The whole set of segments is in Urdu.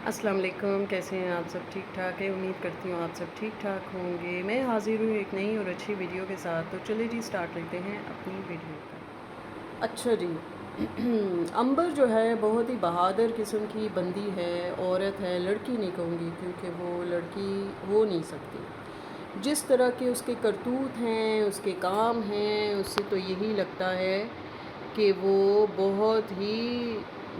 السلام علیکم، کیسے ہیں آپ؟ سب ٹھیک ٹھاک ہے؟ امید کرتی ہوں آپ سب ٹھیک ٹھاک ہوں گے۔ میں حاضر ہوں ایک نئی اور اچھی ویڈیو کے ساتھ، تو چلے جی سٹارٹ کرتے ہیں اپنی ویڈیو کا۔ اچھا جی، عنبر جو ہے بہت ہی بہادر قسم کی بندی ہے، عورت ہے، لڑکی نہیں کہوں گی کیونکہ وہ لڑکی ہو نہیں سکتی۔ جس طرح کے اس کے کرتوت ہیں، اس کے کام ہیں، اس سے تو یہی لگتا ہے کہ وہ بہت ہی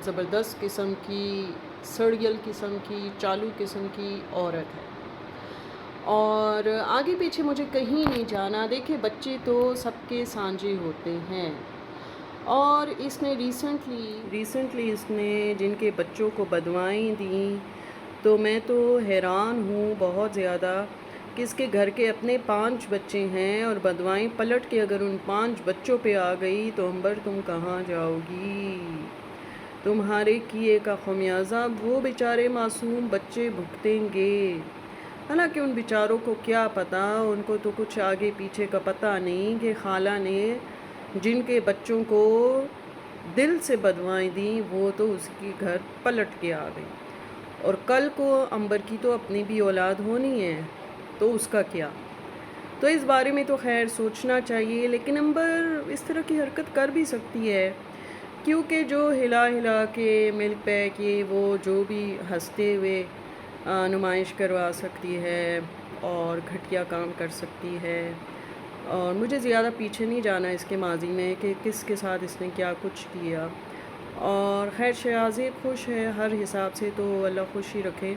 زبردست قسم کی، سڑیل قسم کی، چالو قسم کی عورت ہے۔ اور آگے پیچھے مجھے کہیں نہیں جانا، دیکھیں بچے تو سب کے سانجے ہوتے ہیں، اور اس نے ریسنٹلی اس نے جن کے بچوں کو بدوائیں دیں، تو میں تو حیران ہوں بہت زیادہ کہ اس کے گھر کے اپنے 5 بچے ہیں اور بدوائیں پلٹ کے اگر ان 5 بچوں پہ آ گئی تو عنبر تم کہاں جاؤ گی؟ تمہارے کیے کا خمیازہ وہ بیچارے معصوم بچے بھگتیں گے۔ حالانکہ ان بیچاروں کو کیا پتہ، ان کو تو کچھ آگے پیچھے کا پتہ نہیں کہ خالہ نے جن کے بچوں کو دل سے بدوائیں دیں وہ تو اس کی گھر پلٹ کے آ گئی، اور کل کو عنبر کی تو اپنی بھی اولاد ہونی ہے، تو اس کا کیا؟ تو اس بارے میں تو خیر سوچنا چاہیے، لیکن عنبر اس طرح کی حرکت کر بھی سکتی ہے، کیونکہ جو ہلا ہلا کے ملک پیک یہ وہ جو بھی ہنستے ہوئے نمائش کروا سکتی ہے اور گھٹیا کام کر سکتی ہے۔ اور مجھے زیادہ پیچھے نہیں جانا اس کے ماضی میں کہ کس کے ساتھ اس نے کیا کچھ کیا، اور خیر شہازیب خوش ہے ہر حساب سے، تو اللہ خوش ہی رکھے،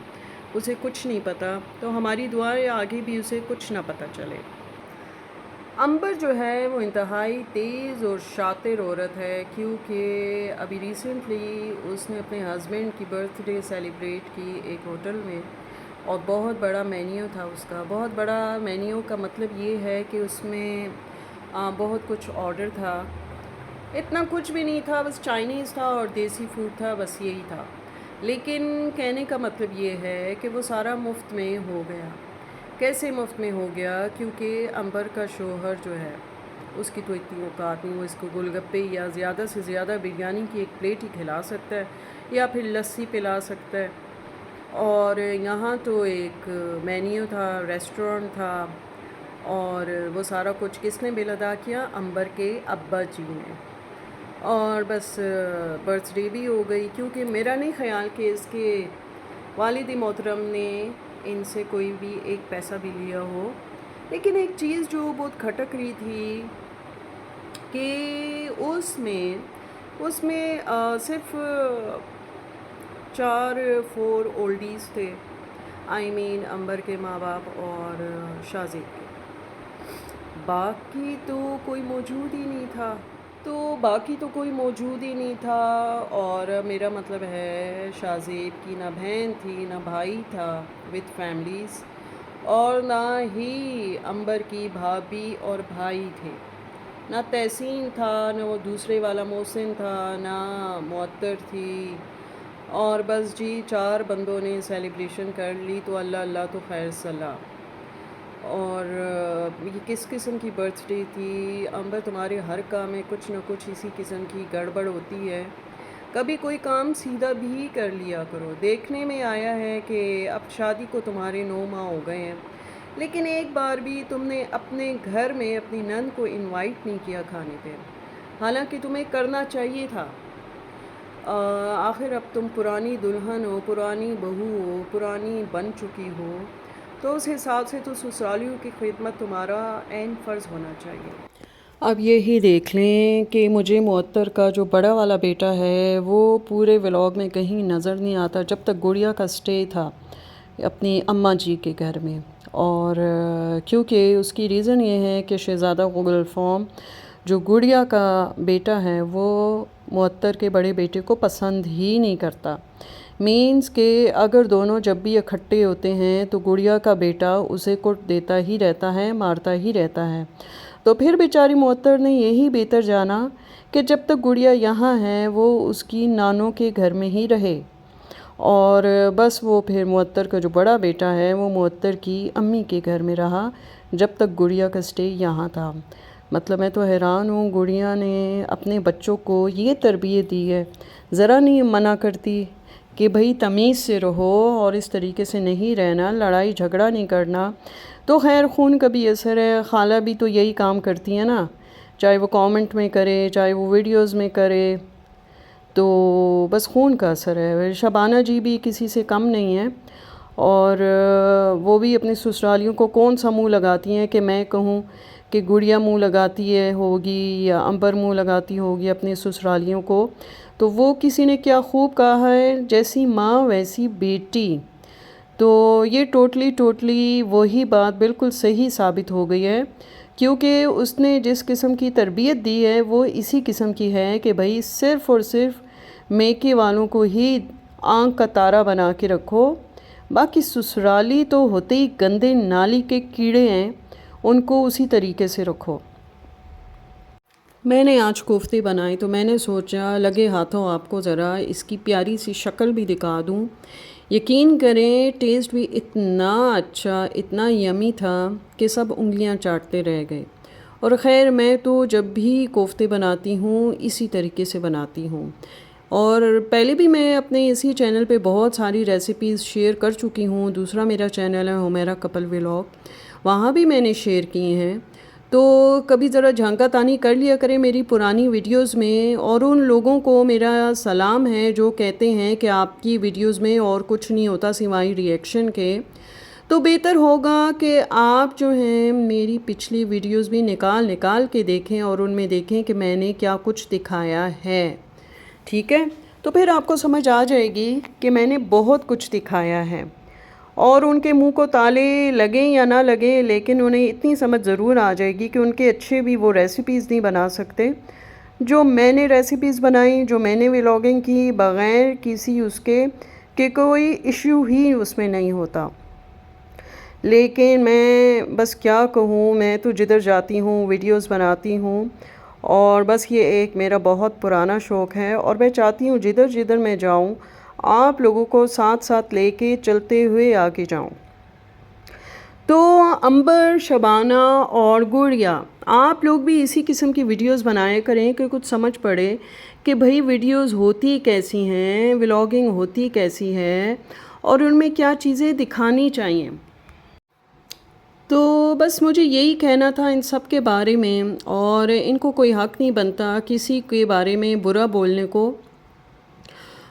اسے کچھ نہیں پتہ، تو ہماری دعائیں آگے بھی اسے کچھ نہ پتہ چلے۔ عنبر جو ہے وہ انتہائی تیز اور شاطر عورت ہے، کیونکہ ابھی ریسنٹلی اس نے اپنے ہسبینڈ کی برتھ ڈے سیلیبریٹ کی ایک ہوٹل میں، اور بہت بڑا مینیو تھا اس کا۔ بہت بڑا مینیو کا مطلب یہ ہے کہ اس میں بہت کچھ آرڈر تھا، اتنا کچھ بھی نہیں تھا، بس چائنیز تھا اور دیسی فوڈ تھا، بس یہی تھا۔ لیکن کہنے کا مطلب یہ ہے کہ وہ سارا مفت میں ہو گیا۔ کیسے مفت میں ہو گیا؟ کیونکہ عنبر کا شوہر جو ہے اس کی تو اتنی اوقات نہیں، وہ اس کو گول گپے یا زیادہ سے زیادہ بریانی کی ایک پلیٹ ہی کھلا سکتا ہے، یا پھر لسی پلا سکتا ہے، اور یہاں تو ایک مینیو تھا، ریسٹورنٹ تھا، اور وہ سارا کچھ کس نے بل ادا کیا؟ عنبر کے ابا جی نے۔ اور بس برتھ ڈے بھی ہو گئی، کیونکہ میرا نہیں خیال کہ اس کے والد محترم نے ان سے کوئی بھی ایک پیسہ بھی لیا ہو۔ لیکن ایک چیز جو بہت کھٹک رہی تھی کہ اس میں صرف 4 اولڈیز تھے، عنبر کے ماں باپ اور شازیب کے، باقی تو کوئی موجود ہی نہیں تھا۔ اور میرا مطلب ہے شازیب کی نہ بہن تھی، نہ بھائی تھا وتھ فیملیز، اور نہ ہی عنبر کی بھابھی اور بھائی تھے، نہ تحسین تھا، نہ وہ دوسرے والا محسن تھا، نہ معطر تھی، اور بس جی 4 بندوں نے سیلیبریشن کر لی، تو اللہ اللہ تو خیر صلاح۔ اور یہ کس قسم کی برتھ ڈے تھی؟ عنبر تمہارے ہر کام میں کچھ نہ کچھ اسی قسم کی گڑبڑ ہوتی ہے، کبھی کوئی کام سیدھا بھی کر لیا کرو۔ دیکھنے میں آیا ہے کہ اب شادی کو تمہارے 9 ماہ ہو گئے ہیں، لیکن ایک بار بھی تم نے اپنے گھر میں اپنی نند کو انوائٹ نہیں کیا کھانے پہ، حالانکہ تمہیں کرنا چاہیے تھا۔ آخر اب تم پرانی دلہن ہو، پرانی بہو ہو، پرانی بن چکی ہو، تو اس حساب سے تو سسرالیوں کی خدمت تمہارا عین فرض ہونا چاہیے۔ اب یہی دیکھ لیں کہ مجھے معطر کا جو بڑا والا بیٹا ہے وہ پورے ولاگ میں کہیں نظر نہیں آتا، جب تک گڑیا کا سٹے تھا اپنی اماں جی کے گھر میں، اور کیونکہ اس کی ریزن یہ ہے کہ شہزادہ گلفام جو گڑیا کا بیٹا ہے وہ معطر کے بڑے بیٹے کو پسند ہی نہیں کرتا، مینز کہ اگر دونوں جب بھی اکٹھے ہوتے ہیں تو گڑیا کا بیٹا اسے کٹ دیتا ہی رہتا ہے، مارتا ہی رہتا ہے۔ تو پھر بیچاری معطر نے یہی بہتر جانا کہ جب تک گڑیا یہاں ہے وہ اس کی نانوں کے گھر میں ہی رہے، اور بس وہ پھر معطر کا جو بڑا بیٹا ہے وہ معطر کی امی کے گھر میں رہا جب تک گڑیا کا سٹے یہاں تھا۔ مطلب میں تو حیران ہوں، گڑیا نے اپنے بچوں کو یہ تربیت دی ہے، ذرا نہیں منع کرتی کہ بھئی تمیز سے رہو اور اس طریقے سے نہیں رہنا، لڑائی جھگڑا نہیں کرنا۔ تو خیر خون کا بھی اثر ہے، خالہ بھی تو یہی کام کرتی ہیں نا، چاہے وہ کامنٹ میں کرے چاہے وہ ویڈیوز میں کرے، تو بس خون کا اثر ہے۔ شبانہ جی بھی کسی سے کم نہیں ہیں، اور وہ بھی اپنے سسرالیوں کو کون سا منہ لگاتی ہیں کہ میں کہوں کہ گڑیا منہ لگاتی ہے ہوگی یا امبر منہ لگاتی ہوگی اپنے سسرالیوں کو۔ تو وہ کسی نے کیا خوب کہا ہے، جیسی ماں ویسی بیٹی۔ تو یہ ٹوٹلی وہی بات بالکل صحیح ثابت ہو گئی ہے، کیونکہ اس نے جس قسم کی تربیت دی ہے وہ اسی قسم کی ہے کہ بھئی صرف اور صرف میکے والوں کو ہی آنکھ کا تارا بنا کے رکھو، باقی سسرالی تو ہوتے ہی گندے نالی کے کیڑے ہیں، ان کو اسی طریقے سے رکھو۔ میں نے آج کوفتے بنائے تو میں نے سوچا لگے ہاتھوں آپ کو ذرا اس کی پیاری سی شکل بھی دکھا دوں۔ یقین کریں ٹیسٹ بھی اتنا اچھا، اتنا یمی تھا کہ سب انگلیاں چاٹتے رہ گئے۔ اور خیر میں تو جب بھی کوفتے بناتی ہوں اسی طریقے سے بناتی ہوں، اور پہلے بھی میں اپنے اسی چینل پہ بہت ساری ریسیپیز شیئر کر چکی ہوں۔ دوسرا میرا چینل ہے ہمیرا کپل ولاگ، وہاں بھی میں نے شیئر کی ہیں، تو کبھی ذرا جھانکا تانی کر لیا کریں میری پرانی ویڈیوز میں۔ اور ان لوگوں کو میرا سلام ہے جو کہتے ہیں کہ آپ کی ویڈیوز میں اور کچھ نہیں ہوتا سوائے ریئیکشن کے، تو بہتر ہوگا کہ آپ جو ہیں میری پچھلی ویڈیوز بھی نکال کے دیکھیں اور ان میں دیکھیں کہ میں نے کیا کچھ دکھایا ہے، ٹھیک ہے؟ تو پھر آپ کو سمجھ آ جائے گی کہ میں نے بہت کچھ دکھایا ہے، اور ان کے منہ کو تالے لگیں یا نہ لگیں لیکن انہیں اتنی سمجھ ضرور آ جائے گی کہ ان کے اچھے بھی وہ ریسیپیز نہیں بنا سکتے جو میں نے ریسیپیز بنائی، جو میں نے ولاگنگ کی، بغیر کسی اس کے کہ کوئی ایشو ہی اس میں نہیں ہوتا۔ لیکن میں بس کیا کہوں، میں تو جدھر جاتی ہوں ویڈیوز بناتی ہوں، اور بس یہ ایک میرا بہت پرانا شوق ہے، اور میں چاہتی ہوں جدھر میں جاؤں آپ لوگوں کو ساتھ لے کے چلتے ہوئے آگے جاؤں۔ تو امبر، شبانہ اور گڑیا، آپ لوگ بھی اسی قسم کی ویڈیوز بنایا کریں کہ کچھ سمجھ پڑے کہ بھئی ویڈیوز ہوتی کیسی ہیں، ولاگنگ ہوتی کیسی ہے، اور ان میں کیا چیزیں دکھانی چاہیے۔ تو بس مجھے یہی کہنا تھا ان سب کے بارے میں، اور ان کو کوئی حق نہیں بنتا کسی کے بارے میں برا بولنے کو،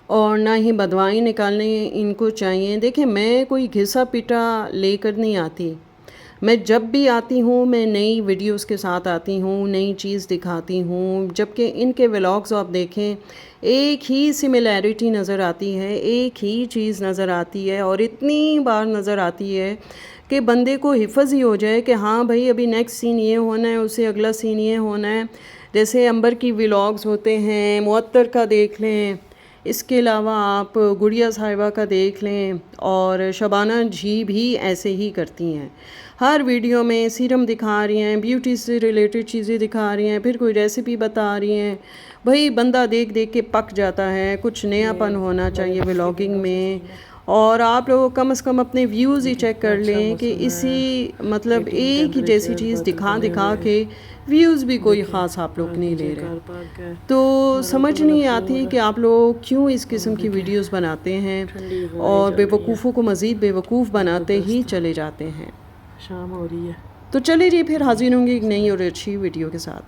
اور نہ ہی بدوائیں نکالنے ان کو چاہیے۔ دیکھیں میں کوئی گھسا پیٹا لے کر نہیں آتی، میں جب بھی آتی ہوں میں نئی ویڈیوز کے ساتھ آتی ہوں، نئی چیز دکھاتی ہوں، جبکہ ان کے ولاگز آپ دیکھیں ایک ہی سملیرٹی نظر آتی ہے، ایک ہی چیز نظر آتی ہے، اور اتنی بار نظر آتی ہے کہ بندے کو حفظ ہی ہو جائے کہ ہاں بھئی ابھی نیکسٹ سین یہ ہونا ہے، اسے اگلا سین یہ ہونا ہے۔ جیسے امبر کی ولاگز ہوتے ہیں، معطر کا دیکھ لیں، اس کے علاوہ آپ گڑیا صاحبہ کا دیکھ لیں، اور شبانہ جی بھی ایسے ہی کرتی ہیں، ہر ویڈیو میں سیرم دکھا رہی ہیں، بیوٹی سے ریلیٹڈ چیزیں دکھا رہی ہیں، پھر کوئی ریسیپی بتا رہی ہیں۔ بھئی بندہ دیکھ کے پک جاتا ہے، کچھ نیا پن ہونا چاہیے ولاگنگ میں، اور آپ لوگ کم از کم اپنے ویوز ہی چیک کر لیں کہ اسی مطلب ایک ہی جیسی چیز دکھا کے ویوز بھی کوئی خاص آپ لوگ نہیں لے رہے، تو سمجھ نہیں آتی کہ آپ لوگ کیوں اس قسم کی ویڈیوز بناتے ہیں اور بے وقوفوں کو مزید بے وقوف بناتے ہی چلے جاتے ہیں۔ شام ہو رہی ہے، تو چلے جی پھر حاضر ہوں گی ایک نئی اور اچھی ویڈیو کے ساتھ۔